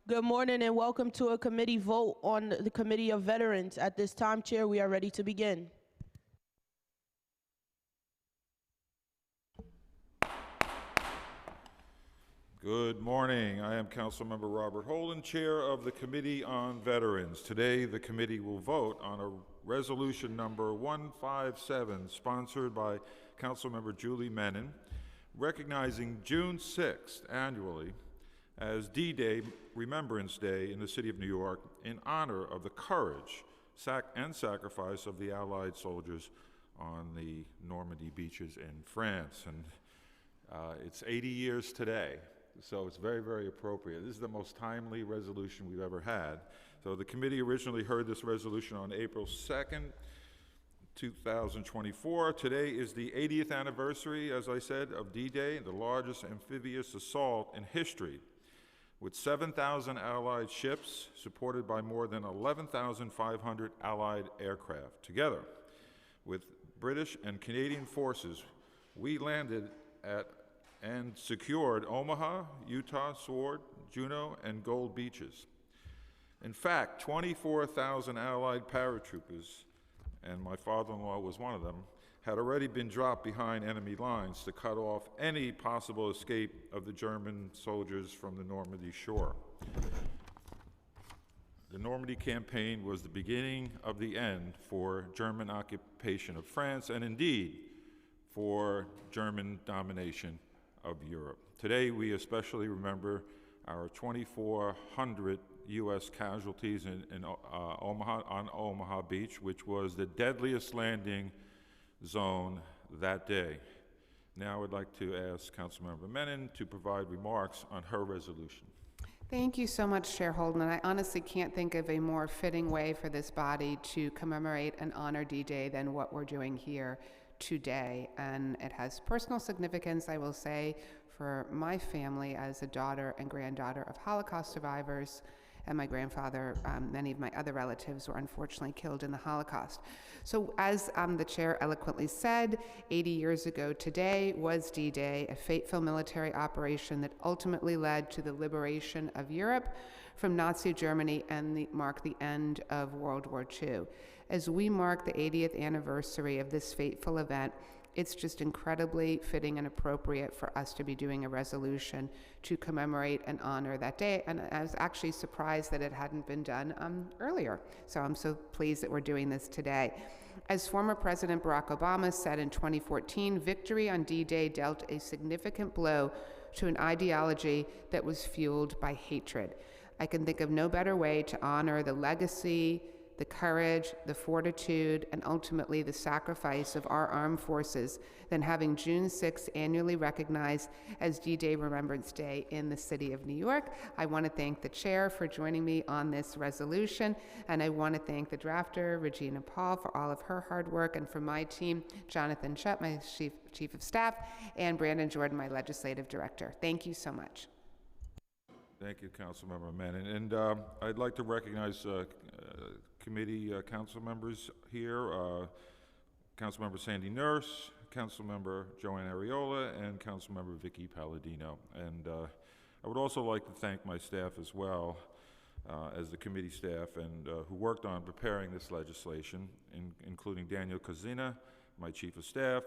Good morning and welcome to a committee vote on the Committee of Veterans. At this time, Chair, we are ready to begin. Good morning. I am Councilmember Robert Holden, Chair of the Committee on Veterans. Today, the committee will vote on a resolution number 157, sponsored by Councilmember Julie Menin, recognizing June 6th annually as D-Day Remembrance Day in the city of New York in honor of the courage and sacrifice of the Allied soldiers on the Normandy beaches in France. And it's 80 years today. So it's very, very appropriate. This is the most timely resolution we've ever had. So the committee originally heard this resolution on April 2nd, 2024. Today is the 80th anniversary, as I said, of D-Day, the largest amphibious assault in history, with 7,000 Allied ships supported by more than 11,500 Allied aircraft. Together with British and Canadian forces, we landed at and secured Omaha, Utah, Sword, Juneau, and Gold Beaches. In fact, 24,000 Allied paratroopers, and my father-in-law was one of them, had already been dropped behind enemy lines to cut off any possible escape of the German soldiers from the Normandy shore. The Normandy campaign was the beginning of the end for German occupation of France, and indeed for German domination of Europe. Today, we especially remember our 2,400 U.S. casualties in Omaha, on Omaha Beach, which was the deadliest landing zone that day. Now I'd like to ask Councilmember Menin to provide remarks on her resolution. Thank you so much, Chair Holden. And I honestly can't think of a more fitting way for this body to commemorate and honor D-Day than what we're doing here today. And it has personal significance, I will say, for my family as a daughter and granddaughter of Holocaust survivors, and my grandfather. Many of my other relatives were unfortunately killed in the Holocaust. So as the chair eloquently said, 80 years ago today was D-Day, a fateful military operation that ultimately led to the liberation of Europe from Nazi Germany and marked the end of World War II. As we mark the 80th anniversary of this fateful event, it's just incredibly fitting and appropriate for us to be doing a resolution to commemorate and honor that day. And I was actually surprised that it hadn't been done earlier. So I'm so pleased that we're doing this today. As former President Barack Obama said in 2014, victory on D-Day dealt a significant blow to an ideology that was fueled by hatred. I can think of no better way to honor the legacy, the courage, the fortitude, and ultimately the sacrifice of our armed forces than having June 6th annually recognized as D-Day Remembrance Day in the city of New York. I want to thank the chair for joining me on this resolution, and I want to thank the drafter, Regina Paul, for all of her hard work, and for my team, Jonathan Shutt, my chief of staff, and Brandon Jordan, my legislative director. Thank you so much. Thank you, Councilmember Menin. And I'd like to recognize committee council members here, Councilmember Sandy Nurse, Councilmember Joanne Ariola, and Councilmember Vicky Palladino. And I would also like to thank my staff as well as the committee staff and who worked on preparing this legislation, including Daniel Kozina, my chief of staff,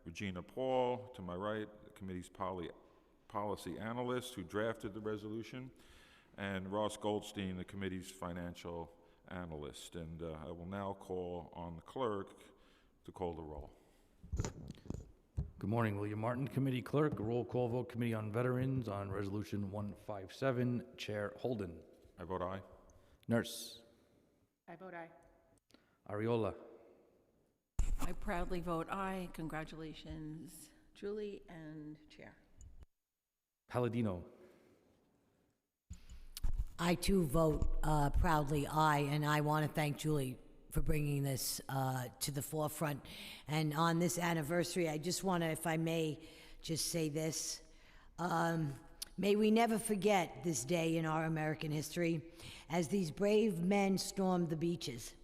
Regina Paul, to my right, the committee's policy analyst who drafted the resolution, and Ross Goldstein, the committee's financial analyst. And I will now call on the clerk to call the roll. Good morning, William Martin, committee clerk. Roll call vote, Committee on Veterans on Resolution 157. Chair Holden. I vote aye. Nurse. I vote aye. Ariola. I proudly vote aye. Congratulations, Julie and Chair. Palladino. I too vote proudly aye, and I want to thank Julie for bringing this to the forefront. And on this anniversary, I just want to, if I may, just say this. May we never forget this day in our American history as these brave men stormed the beaches.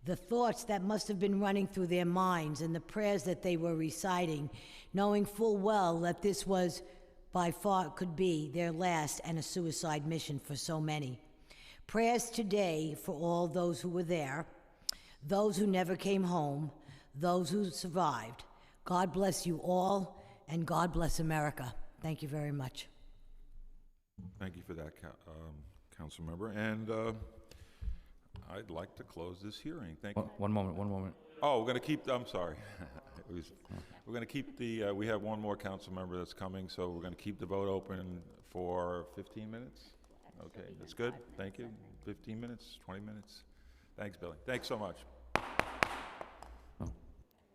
The thoughts that must have been running through their minds and the prayers that they were reciting, knowing full well that this was by far could be their last and a suicide mission for so many. Prayers today for all those who were there, those who never came home, those who survived. God bless you all, and God bless America. Thank you very much. Thank you for that, council member. And I'd like to close this hearing. Thank you. One moment. Oh, we're going to keep, I'm sorry. We're going to keep the, we have one more council member that's coming, so we're going to keep the vote open for 15 minutes? Okay, that's good. Thank you. 15 minutes, 20 minutes? Thanks, Billy. Thanks so much.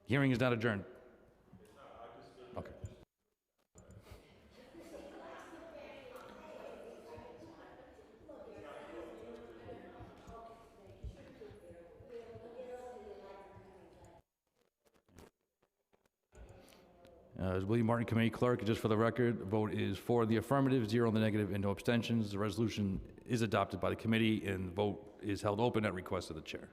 Hearing is not adjourned. Okay. As William Martin Committee Clerk, just for the record, the vote is for the affirmative, 0 on the negative, and no abstentions. The resolution is adopted by the committee, and the vote is held open at request of the chair.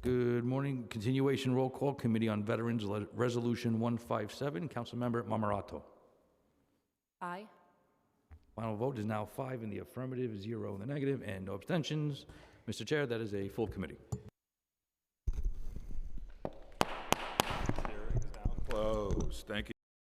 Good morning. Continuation roll call, Committee on Veterans, Resolution 157, Councilmember Marmorato. Aye. Final vote is now 5 in the affirmative, 0 in the negative, and no abstentions. Mr. Chair, that is a full committee. Hearing is now closed. Thank you.